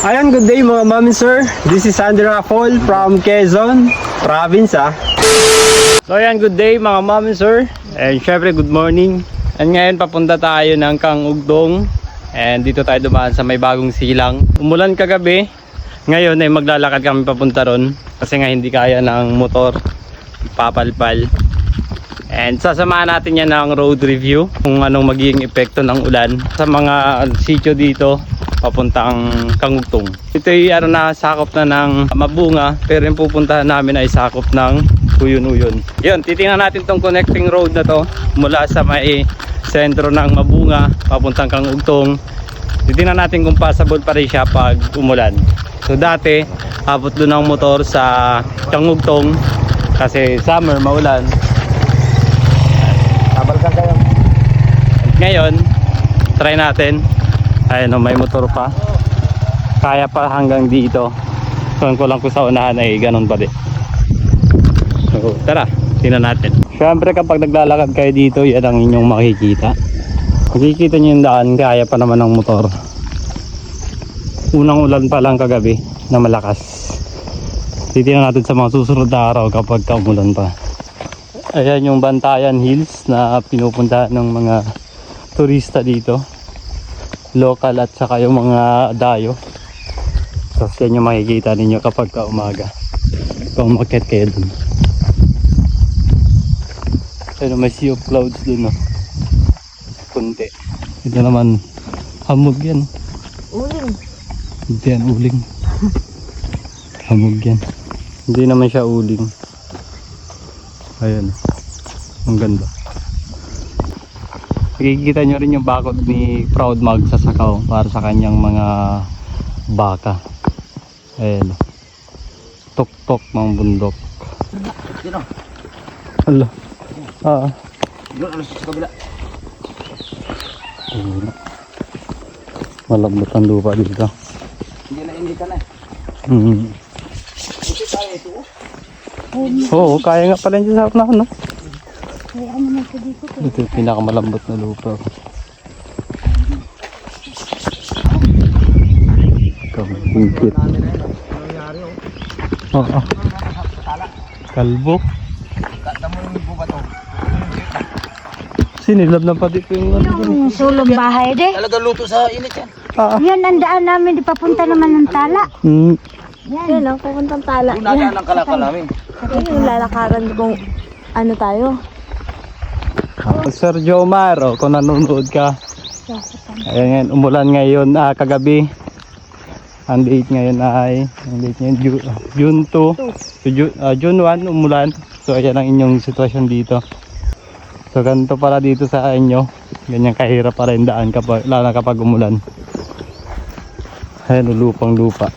Ayan, good day mga ma'am sir. This is Andrea Fall from Quezon Province. So ayan, good day mga ma'am sir. And syempre good morning. And ngayon papunta tayo ng Kangugdong. And dito tayo dumaan sa may bagong silang. Umulan kagabi. Ngayon ay maglalakad kami papunta ron. Kasi nga hindi kaya ng motor. Papalpal. And sasamahan natin yan ng road review. Kung anong magiging epekto ng ulan sa mga sitio dito papuntang Kangugdong. Ito ay sakop na ng Mabunga, pero yung pupuntahan namin ay sakop ng Uyon-Uyon. Yun, titingnan natin tong connecting road na to mula sa may sentro ng Mabunga papuntang Kangugdong. Titingnan natin kung passable pa rin siya pag umulan. So dati abot doon ang motor sa Kangugdong kasi summer, maulan. Nabalikan kayo. Ngayon try natin. Ayun, may motor pa. Kaya pa hanggang dito. Kung ko lang ko sa unahan ay ganun pa din. So tara, tingnan natin. Syempre kapag naglalakad kayo dito, yan ang inyong makikita. Makikita nyo yung daan, kaya pa naman ng motor. Unang ulan pa lang kagabi na malakas. Titingnan natin sa mga susunod na araw kapag umulan pa. Ayan yung Bantayan Hills na pinupuntahan ng mga turista dito, local at saka yung mga dayo. So yan yung makikita ninyo kapag umaga kung umakyat kayo dun. Ayun, may sea of clouds dun, no? Kunti. Ito naman hamog yan. Uling. Hindi yan uling. Hamog yan. Hindi naman siya uling. Ayan, ang ganda. Makikita nyo rin yung bakod ni Proud magsasakaw para sa kanyang mga baka. Ayan, tok-tok ng bundok. Dito. Hala. Doon, alas sa kabila. Malambot ang lupa dito. Hindi ka na eh. Hindi tayo ito. Oo, kaya nga pala dyan sa harap na, no? Kaya naman sa dito. Ito yung pinakamalambot na lupa. Kabungkit. Oo. Kalbo. Damo yung buba to. Sinilab na pati ko yung ano. Yung sulong bahay de. Talaga luto sa init yan. Yan ang daan namin, di papunta naman ng Tala. Yan lang, pupuntang Tala. Doon nadaan ang kalakal namin. Yan yung lalakaran kung ano tayo. Sir Jomar, kung nanonood ka. Ayan, umulan ngayon, kagabi. Ang date ngayon ay June 2. So, June 1 umulan. So ayan ang inyong sitwasyon dito. So ganito para dito sa inyo. Ganyan kahirap para yung daan kapag, lalo na kapag umulan. Ayan, lupang lupa.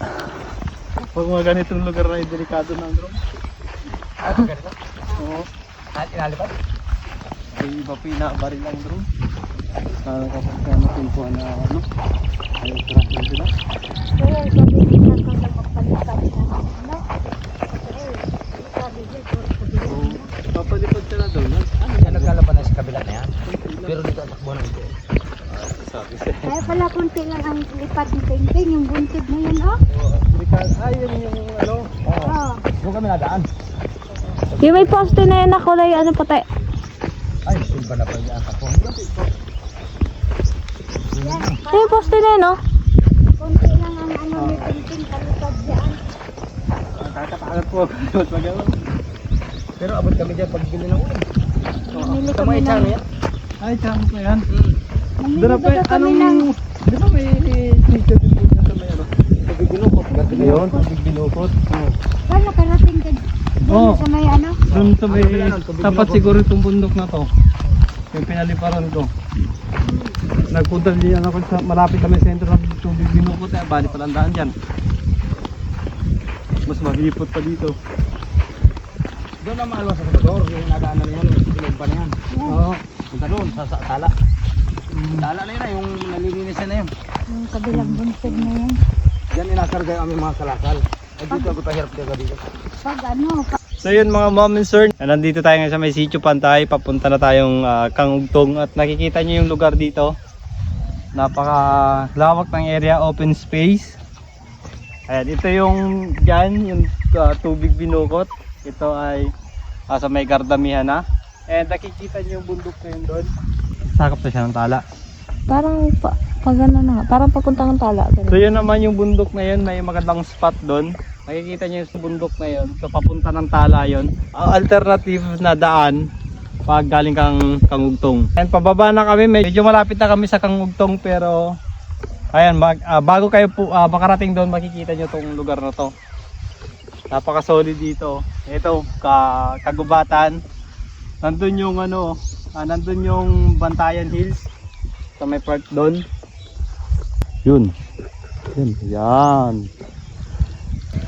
Pag mga ganitong lugar na delikado ng drone. Ah, ganito? Oo. At inalipad? Ay iba pinabaril ang drone. Kapag natimpuan na ano. Ay tracking sila. Kaya sabi niya kung magpalitan na ano. Sabi niya, Papalipad sila doon. Yan nagkalaban na sa kabila na yan. Pero dito ang takbo na ito. Sabi siya. kaya pala kunti lang ang lipat ni Pengpeng, yung buntid na yan, oh. Ayun yung ano. Oh. Doon kami nadaan. Yung may poste na yan na kulay, ano puti. Ay, silba na pa yung ako. Yung poste na yan, no? Kunti lang ang ano ni Pengpeng, kalipad dyan. Kakatakot po. Magawa. Pero abot kami dyan pag bili ng ulam. Namili Tama kami yung channel ng... yan. Ay, chance na yan. Namili Doon na pa ba kami ng... anong... Di ba may teacher din po dyan sa may ano? Pag binukot. Ayun, pag binukot. Saan nakarating ka? Doon sa may ano? Doon sa may... Tapat siguro itong bundok na to. Yung pinaliparan to. Nagpunta din ako sa malapit kami sentro ng tubig binukot. Bali palang daan dyan. Mas mahipot pa dito. Doon na maalo sa Salvador. Yung nadaan na yan. Yung silba na yan. Oo. Punta doon sa Tala. Tala na yun yung nalilinis na yun. Yung kabilang buntid na yan. Diyan inakarga yung aming mga kalakal. Ay dito ako pahirap dito. Pag ano, So yun mga mom and sir, nandito tayo ngayon sa may Sitio Pantay. Papunta na tayong Kangugdong at nakikita nyo yung lugar dito. Napaka lawak ng area, open space. Ayan, ito yung dyan, yung tubig binukot. Ito ay sa may Gardamihan na. And nakikita nyo yung bundok na yun doon. Sakop na siya ng tala. Parang pag ano na, parang papuntang tala. So yun naman yung bundok na yun, may magandang spot doon. Nakikita nyo yung bundok na yun. So papunta ng tala yun. Alternative na daan pag galing kang Kangugtong. And pababa na kami, medyo malapit na kami sa Kangugtong pero ayan, bago kayo po makarating doon, makikita nyo tong lugar na to. Napaka solid dito. Ito, kagubatan. Nandun yung nandun yung Bantayan Hills sa may part doon. Yun. Yan.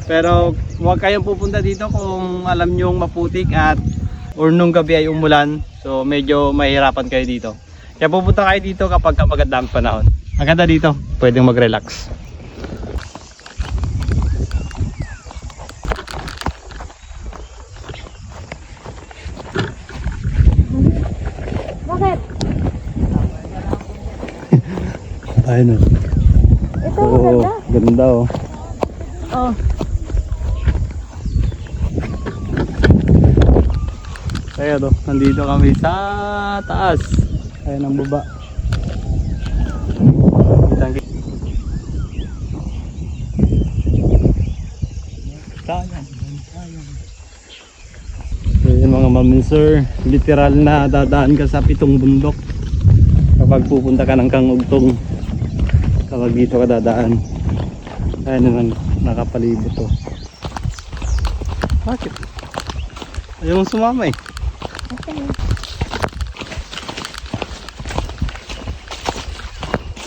Pero huwag kayong pupunta dito kung alam nyong maputik at or nung gabi ay umulan. So medyo mahirapan kayo dito. Kaya pupunta kayo dito kapag magandang panahon. Ang ganda dito, pwedeng mag-relax. Bakit? Ayun o. Ito maganda. Ganda o. Oh. Kaya to, nandito kami sa taas. Ayun ang baba. So yun mga mamin sir, literal na dadaan ka sa 7 bundok kapag pupunta ka ng Kangugtong, kapag dito ka dadaan. Ayun naman, nakapalibot to. Bakit? Ayaw mong sumama eh.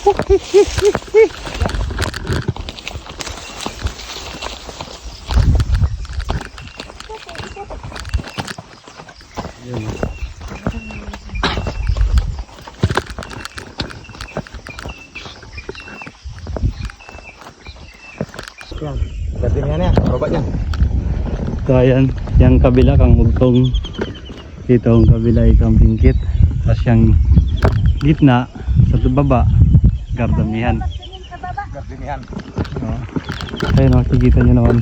Okay. Yan. Gardamihan yan. Baba niyan. So ayan, yung kabila Kangugtong. Dito ang kabila ay Kampingkit. Tapos yung gitna sa baba Gardamihan. Gardamihan. Ayun, makikita nyo naman.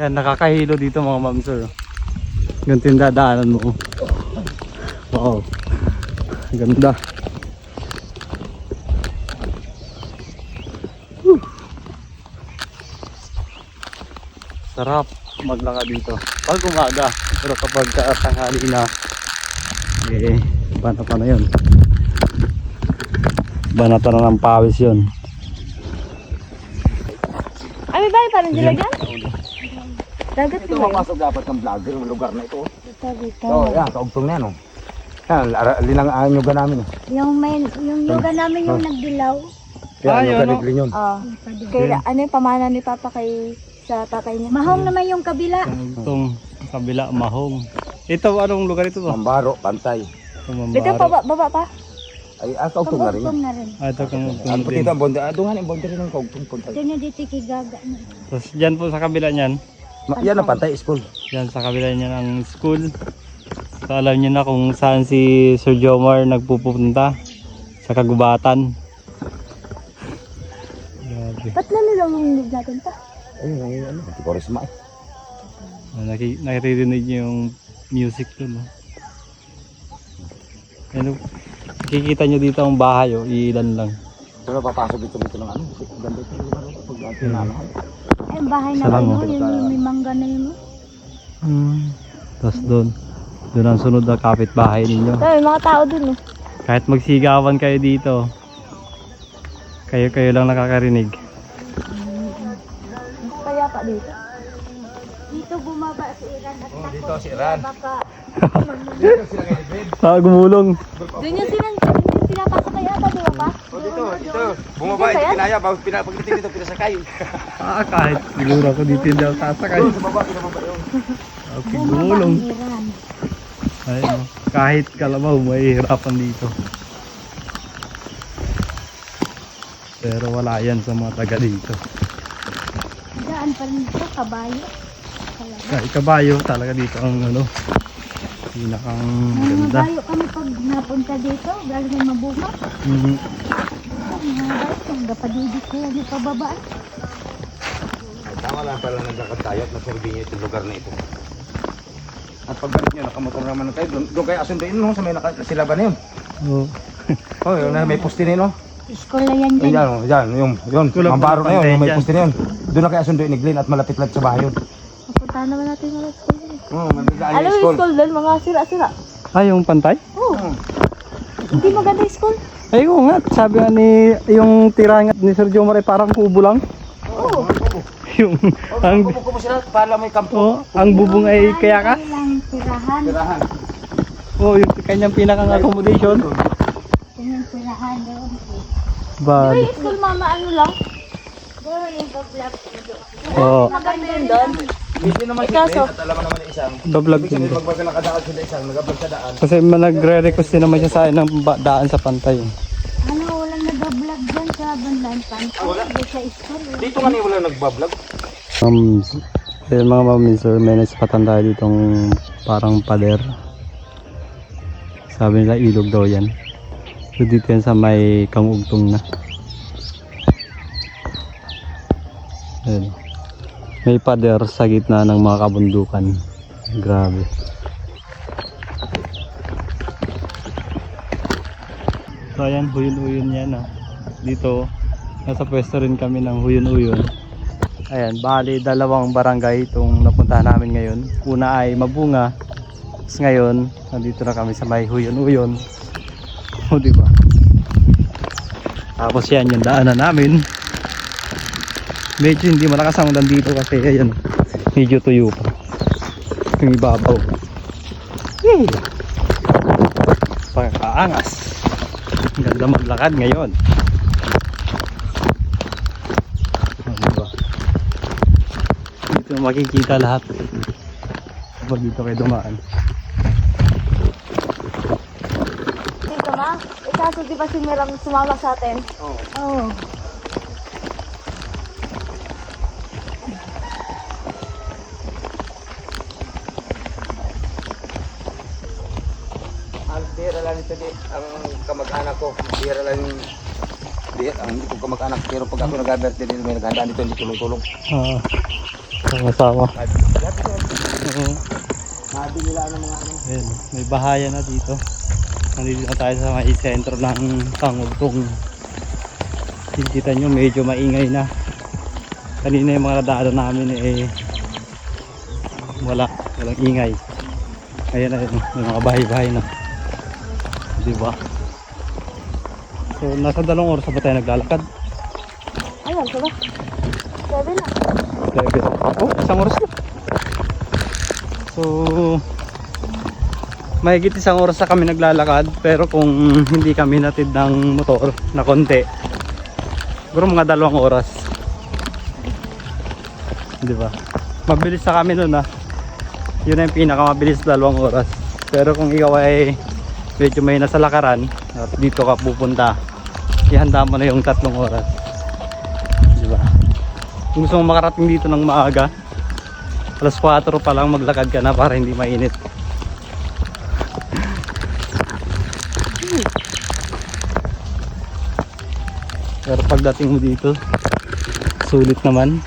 Yan, nakakahilo dito mga ma'am sir. Ganito yung dadaanan mo. Wow, ganda. Sarap maglakad dito pag umaga, pero kapag tanghali na banata na yun, banata na ng pawis yun. Ay, ba? Parang dilagan? Dagat Ito ba? mapasok dapat ng vlogger ng lugar na ito. Dito. So, yan, kaugtong na yan. Oh. Yan, linang nyuga namin. Oh. Yung yoga namin yung nagdilaw. Yan, yung yun, kanigling yun. Oh. Kaya, ano yung pamana ni Papa kay sa tatay niya? Mahong naman yung kabila. Itong kabila, Mahong. Ito, anong lugar ito to? Mambaro, Pantay. Dito baba pa. Ay, kaugtong na rin. Pagugtong na rin. Ito kang Ano pa dito ang bonda? Dungan yung bonda rin ng kaugtong Pantay. Ito niya dito kigaga na. Tapos dyan po sa kabila niyan, Yan ang Pantay School. dyan sa kabila niyan ang school. So alam niyo na kung saan si Sir Jomar nagpupunta, sa Kagubatan. Grabe. Ba't nalulungin natin pa? Ayun, ano, Korisma eh. Naririnig niyo yung music doon. No? Ano, nakikita niyo dito ang bahay, oh, ilan lang. Pero papasok dito ng ano, ganda ito yung lugar pag tinanahan. Ay, ang bahay na Salam, ano, oh. yung may mangga na yun. Tapos doon ang sunod na kapitbahay ninyo. May mga tao dun, oh. Kahit magsigawan kayo dito, kayo lang nakakarinig. Kaya pa dito. Dito bumaba si Iran at takot. Dito si Iran. Baka Gumulong. Doon yung pinapasok kay Ata, di ba pa? Dito. Bumaba, hindi kinaya. Pagdating dito, pinasakay. Kahit siguro ako dito hindi ako sasakay. Bumaba yun. Okay, bumaba gumulong. ang Iran. Ayun, oh. Kahit kalabaw, mahihirapan dito. Pero wala yan sa mga taga dito. Daan pa rin ito, kabayo. Kahit kabayo talaga dito ang pinakang Mga ganda. bayo kami pag napunta dito, galing na mabunga. Mhm. Ang gapadidit ko yan yung pababa. Tama lang pala nagkakad tayo at nasurvey niyo itong lugar na ito. At pagbalik niyo, nakamotor naman tayo. Doon kayo asunduin no, sa may nakasilaban na yun. Oo. Oh, yun na may poste na yun, no? School na yan dyan. Yan, yun. Tulad Mambaro ng na yun, pantay may dyan. poste na yun. Doon na kayo asunduin ni Glenn at malapit lang sa bahay yun. Pupuntahan naman natin yung mga school. Oo, mabigaan Alam yung mo yung school. school doon, mga sira-sira. Ah, yung pantay? Oo. Hindi maganda yung school. Ay, oo nga. Sabi nga ni, yung tirahan nga ni Sir Jomar ay parang kubo lang. Oo. Yung, ang, Kubo sila, para may kampo. oh, ang bubong ay kaya ka? Ilang tirahan. Tirahan. Oo, yung kanyang pinakang accommodation. Yung tirahan doon. Bad. Ay, school mama, ano lang? Doon yung bablap. Oo, Maganda yun doon. Hindi naman si Ikaso. Glenn at alam mo naman yung isang. bablog Ibig sabihin, din. magbaga nakadaan sila isang, nagabag sa daan. Kasi nagre-request din naman siya sa akin ng daan sa pantay. Ano, walang nag-vlog dyan sa Bandan Panto. Doon sa school. Dito nga niya wala nagbablog. Ayun mga mami sir, may naspatan tayo ditong parang pader. Sabi nila ilog daw yan. So dito yan sa may kangugtong na. Ayun. May pader sa gitna ng mga kabundukan. Grabe. So ayan, huyon-huyon yan ah. Dito, nasa pwesto rin kami ng huyon-huyon. Ayan, bali dalawang barangay itong napuntahan namin ngayon. Una ay Mabunga. Tapos ngayon, nandito na kami sa may huyon-huyon. O diba? Tapos yan yung daanan namin. Medyo hindi malakas ang ulan dito kasi ayan, medyo tuyo pa. Yung ibabaw. Yay! Pagkaangas. Ang ganda maglakad ngayon. Diba? Dito makikita lahat kapag dito kayo dumaan. Dito ma, ikaso di ba si Mirang sumama sa atin? Oo. Ang bihira lang ito ang kamag-anak ko. Bihira lang ang hindi ko kamag-anak. Pero pag ako nag-birthday dito, may naghandaan dito, hindi tulong-tulong. Sama-sama. Mabi nila ng mga ano. Ayun, may bahaya na dito. Nandito na tayo sa may sentro ng Kangugtong. Kita nyo medyo maingay na. Kanina yung mga nadaanan namin walang ingay. Ayan na yun, may mga bahay-bahay na. Diba? So nasa 2 oras pa tayo naglalakad. Ayun, diba? 7 na. Oh, 1 oras na. So mahigit 1 oras na kami naglalakad, pero kung hindi kami natid ng motor na konti, siguro mga 2 oras. Diba? Mabilis na kami nun ah. Yun na yung pinakamabilis, 2 oras. Pero kung ikaw ay medyo may nasa lakaran at dito ka pupunta, ihanda mo na yung 3 oras. Diba? Kung gusto mo makarating dito ng maaga, alas 4 pa lang maglakad ka na para hindi mainit. Pero pagdating mo dito, sulit naman.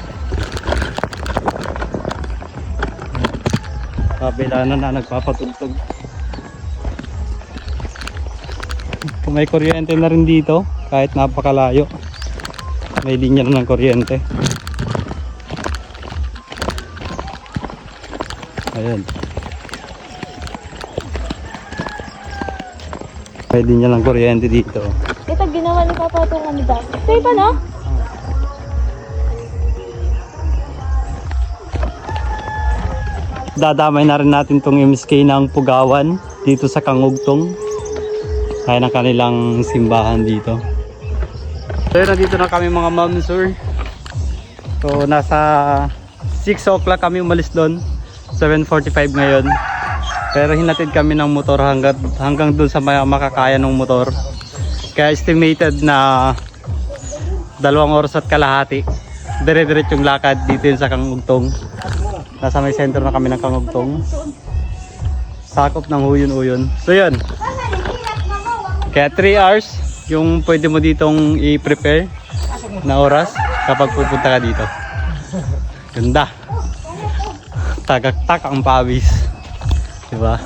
Kabilanan na nagpapatugtog. Kung may kuryente na rin dito, kahit napakalayo, may linya na ng kuryente. Ayan. May linya ng kuryente dito. Ito ginawa ni Papa itong ano daw. Safe pa no? Dadamay na rin natin tong MSK ng Pugawan dito sa Kangugtong. Kaya ng kanilang simbahan dito. So nandito na kami mga ma'am sir. So nasa 6 o'clock kami umalis doon. 7:45 ngayon. Pero hinatid kami ng motor hanggang doon sa makakaya ng motor. Kaya estimated na 2 oras at kalahati. Dire-diretso yung lakad dito yun sa Kangugtong. Nasa may center na kami ng Kangugtong. Sakop ng huyon-huyon. So yun. Kaya 3 hours yung pwede mo ditong i-prepare. na oras kapag pupunta ka dito. Ganda. Tagaktak ang pawis. Diba?